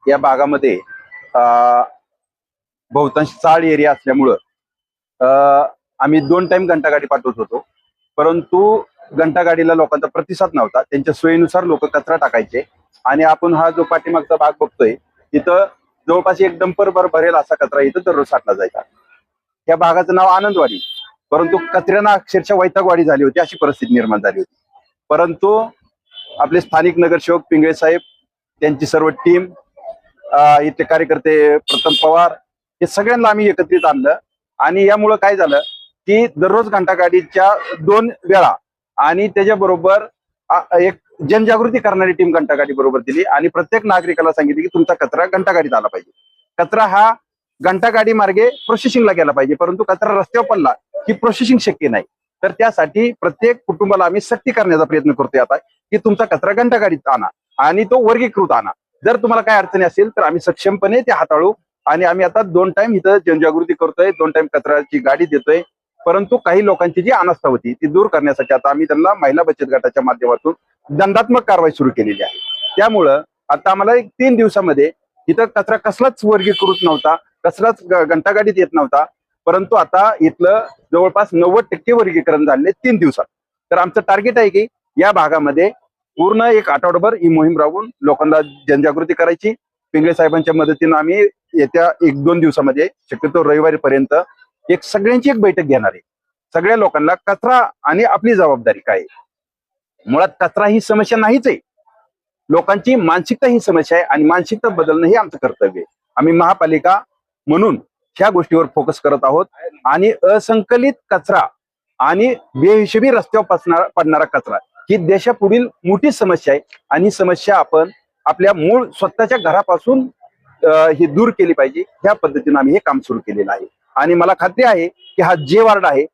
या भागामध्ये बहुतांश चाळ एरिया असल्यामुळं आम्ही 2 टाइम घंटागाडी पाठवत होतो, परंतु घंटागाडीला लोकांचा प्रतिसाद नव्हता. त्यांच्या सोयीनुसार लोक कचरा टाकायचे आणि आपण हा जो पाठीमागचा भाग बघतोय तिथं जवळपास एक डंपर भरेल असा कचरा इथं दररोज साठला जायचा. या भागाचं नाव आनंदवाडी, परंतु कचऱ्यानं अक्षरशः वैतागवाडी झाली होती, अशी परिस्थिती निर्माण झाली होती. परंतु आपले स्थानिक नगरसेवक पिंगळे साहेब, त्यांची सर्व टीम, इथले कार्यकर्ते प्रथम पवार, हे सगळ्यांना आम्ही एकत्रित आणलं आणि यामुळं काय झालं की दररोज घंटागाडीच्या 2 वेळा आणि त्याच्याबरोबर एक जनजागृती करणारी टीम घंटागाडी बरोबर दिली आणि प्रत्येक नागरिकाला सांगितले की तुमचा कचरा घंटागाडीत आला पाहिजे. कचरा हा घंटागाडी मार्गे प्रोसेसिंगला गेला पाहिजे, परंतु कचरा रस्त्यावर पडला की प्रोसेसिंग शक्य नाही. तर त्यासाठी प्रत्येक कुटुंबाला आम्ही सक्ती करण्याचा प्रयत्न करतोय आता की तुमचा कचरा घंटागाडीत आणा आणि तो वर्गीकृत आणा. जर तुम्हाला काय अडचणी असेल तर आम्ही सक्षमपणे ते हाताळू आणि आम्ही आता 2 टाइम इथं जनजागृती करतोय, 2 टाइम कचऱ्याची गाडी देतोय. परंतु काही लोकांची जी अनास्था होती ती दूर करण्यासाठी आता आम्ही त्यांना महिला बचत गटाच्या माध्यमातून दंडात्मक कारवाई सुरू केलेली आहे. त्यामुळं आता आम्हाला 3 दिवसामध्ये इथं कचरा कसलाच वर्गीकृत नव्हता, कसलाच घंटागाडीत येत नव्हता, परंतु आता इथलं जवळपास 90% वर्गीकरण झाले 3 दिवसात. तर आमचं टार्गेट आहे की या भागामध्ये पूर्ण एक आठवडाभर ही मोहीम राबवून लोकांना जनजागृती करायची. पिंगळे साहेबांच्या मदतीनं आम्ही येत्या 1-2 दिवसामध्ये शक्यतो रविवारीपर्यंत सगळ्यांची एक बैठक घेणार आहे. सगळ्या लोकांना कचरा आणि आपली जबाबदारी काय आहे. मुळात कचरा ही समस्या नाहीच आहे, लोकांची मानसिकता ही समस्या आहे आणि मानसिकता बदलणं हे आमचं कर्तव्य आहे. आम्ही महापालिका म्हणून ह्या गोष्टीवर फोकस करत आहोत आणि असंकलित कचरा आणि बेहिशोबी रस्त्यावर पडणारा कचरा ही देशापुढील मोठी समस्या आहे आणि ही समस्या आपण आपल्या मूळ स्वतःच्या घरापासून ही दूर केली पाहिजे. ह्या पद्धतीने आम्ही हे काम सुरू केलेलं आहे आणि मला खात्री आहे की हा जे वार्ड आहे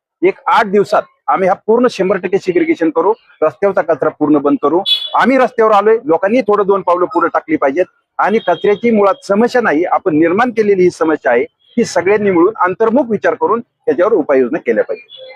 8 दिवसात आम्ही हा पूर्ण 100% सिग्रिगेशन करू, रस्त्यावरचा कचरा पूर्ण बंद करू. आम्ही रस्त्यावर आलोय, लोकांनी थोडं 2 पावलं पुढे टाकली पाहिजेत आणि कचऱ्याची मुळात समस्या नाही, आपण निर्माण केलेली ही समस्या आहे, ही सगळ्यांनी मिळून अंतर्मुख विचार करून त्याच्यावर उपाययोजना केल्या पाहिजे.